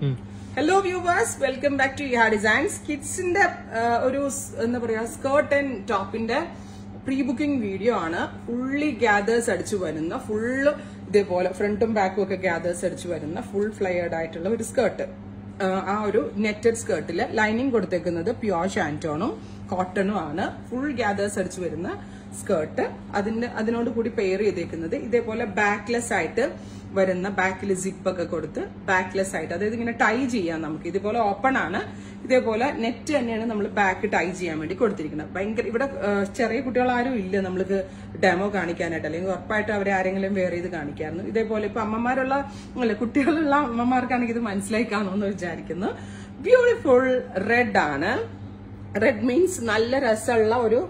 Hello viewers, welcome back to Iha Designs. Kids in the skirt and top in the pre-booking video ആണ്. Fully gathers അടിച്ചു വരുന്ന full ഇതേപോലെ ഫ്രണ്ടും ബാക്കും ഒക്കെ gathers അടിച്ചു വരുന്ന full flared ആയിട്ടുള്ള ഒരു സ്കർട്ട്. ആ ഒരു നെറ്റഡ് സ്കർട്ടില് ലൈനിങ് കൊടുത്തേക്കുന്നത് പ്യുവർ ഷാൻറ്റോണും കോട്ടണും ആണ്. ഫുൾ gathers അടിച്ചു വരുന്ന സ്കർട്ട്. അതിനോട് കൂടി പെയർ ചെയ്തേക്കുന്നത് ഇതേപോലെ ബാക്ക്ലെസ് ആയിട്ട് വരുന്ന ബാക്കിൽ സിപ്പ് ഒക്കെ കൊടുത്ത് ബാക്ക്ലെസ് ആയിട്ട്, അതായത് ഇങ്ങനെ ടൈ ചെയ്യാം നമുക്ക്. ഇതുപോലെ ഓപ്പൺ ആണ്, ഇതേപോലെ നെറ്റ് തന്നെയാണ് നമ്മൾ ബാക്ക് ടൈ ചെയ്യാൻ വേണ്ടി കൊടുത്തിരിക്കുന്നത്. ഭയങ്കര ഇവിടെ ചെറിയ കുട്ടികളാരും ഇല്ല നമ്മൾക്ക് ഡെമോ കാണിക്കാനായിട്ട്, അല്ലെങ്കിൽ ഉറപ്പായിട്ട് അവരെ ആരെങ്കിലും വെയർ ചെയ്ത് കാണിക്കായിരുന്നു. ഇതേപോലെ ഇപ്പൊ അമ്മമാരുള്ള അല്ലെ കുട്ടികളുള്ള അമ്മമാർക്കാണെങ്കിൽ ഇത് മനസ്സിലായി കാണുമെന്ന് വിചാരിക്കുന്നു. ബ്യൂട്ടിഫുൾ റെഡ് ആണ്. റെഡ് മീൻസ് നല്ല രസമുള്ള ഒരു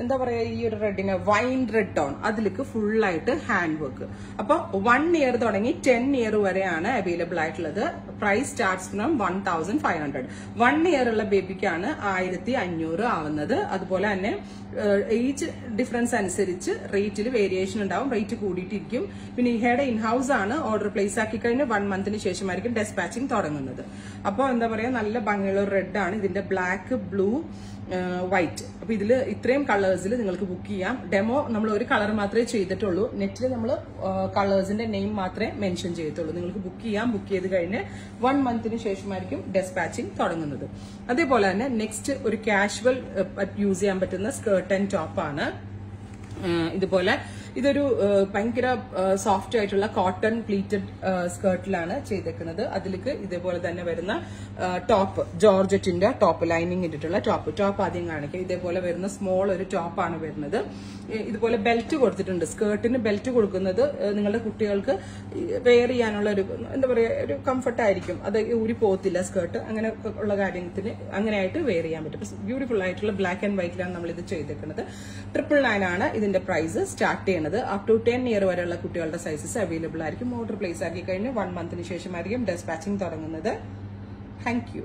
എന്താ പറയാ, ഈ ഒരു റെഡിന് വൈൻ റെഡ് ടോൺ, അതിലേക്ക് ഫുൾ ആയിട്ട് ഹാൻഡ് വർക്ക്. അപ്പൊ 1 ഇയർ തുടങ്ങി 10 ഇയർ വരെയാണ് അവൈലബിൾ ആയിട്ടുള്ളത്. Price starts from 1500. 1 ഇയർ ഉള്ള ബേബിക്കാണ് 1500 ആവുന്നത്. അതുപോലെ തന്നെ ഏജ് ഡിഫറൻസ് അനുസരിച്ച് റേറ്റിൽ വേരിയേഷൻ ഉണ്ടാവും, റേറ്റ് കൂടിയിട്ടിരിക്കും. പിന്നെ ഇഹയുടെ ഇൻഹൌസ് ആണ്. ഓർഡർ പ്ലേസ് ആക്കി കഴിഞ്ഞ് 1 മന്തിന് ശേഷമായിരിക്കും ഡെസ്പാച്ചിങ് തുടങ്ങുന്നത്. അപ്പോൾ എന്താ പറയാ, നല്ല ഭംഗിയുള്ള റെഡ് ആണ്. ഇതിന്റെ ബ്ലാക്ക്, ബ്ലൂ, വൈറ്റ്. അപ്പൊ ഇതിൽ ഇത്രയും കളേഴ്സിൽ നിങ്ങൾക്ക് ബുക്ക് ചെയ്യാം. ഡെമോ നമ്മൾ ഒരു കളർ മാത്രമേ ചെയ്തിട്ടുള്ളൂ. നെറ്റിൽ നമ്മൾ കളേഴ്സിന്റെ നെയിം മാത്രമേ മെൻഷൻ ചെയ്തിട്ടുള്ളൂ. നിങ്ങൾക്ക് ബുക്ക് ചെയ്യാം. ബുക്ക് ചെയ്ത് കഴിഞ്ഞ് 1 മന്തിന് ശേഷമായിരിക്കും ഡെസ്പാച്ചിങ് തുടങ്ങുന്നത്. അതേപോലെ തന്നെ നെക്സ്റ്റ് ഒരു കാഷ്വൽ യൂസ് ചെയ്യാൻ പറ്റുന്ന സ്കേർട്ട് ആൻഡ് ടോപ്പ് ആണ്. ഇതുപോലെ ഇതൊരു ഭയങ്കര സോഫ്റ്റ് ആയിട്ടുള്ള കോട്ടൺ പ്ലീറ്റഡ് സ്കേർട്ടിലാണ് ചെയ്തേക്കുന്നത്. അതിലേക്ക് ഇതേപോലെ തന്നെ വരുന്ന ടോപ്പ്, ജോർജറ്റിന്റെ ടോപ്പ്, ലൈനിങ് ഇട്ടിട്ടുള്ള ടോപ്പ് ആദ്യം കാണിക്കാം. ഇതേപോലെ വരുന്ന സ്മോൾ ഒരു ടോപ്പാണ് വരുന്നത്. ഇതുപോലെ ബെൽറ്റ് കൊടുത്തിട്ടുണ്ട്. സ്കേർട്ടിന് ബെൽറ്റ് കൊടുക്കുന്നത് നിങ്ങളുടെ കുട്ടികൾക്ക് വെയർ ചെയ്യാനുള്ള ഒരു എന്താ പറയാ, ഒരു കംഫർട്ട് ആയിരിക്കും. അത് ഊരി പോകത്തില്ല സ്കേർട്ട്. അങ്ങനെ ഉള്ള കാര്യത്തിന് അങ്ങനെയായിട്ട് വെയർ ചെയ്യാൻ പറ്റും. ബ്യൂട്ടിഫുൾ ആയിട്ടുള്ള ബ്ലാക്ക് ആൻഡ് വൈറ്റിലാണ് നമ്മൾ ഇത് ചെയ്തേക്കുന്നത്. 999 ആണ് ഇതിന്റെ പ്രൈസ് സ്റ്റാർട്ട് ചെയ്യുന്നത്. അപ് ടു 10 ഇയർ വരെയുള്ള കുട്ടികളുടെ സൈസസ് അവൈലബിൾ ആയിരിക്കും. ഓർഡർ പ്ലേസ് ആക്കി കഴിഞ്ഞ് 1 മന്തിന് ശേഷമായിരിക്കും ഡെസ്പാച്ചിങ് തുടങ്ങുന്നത്. Thank you.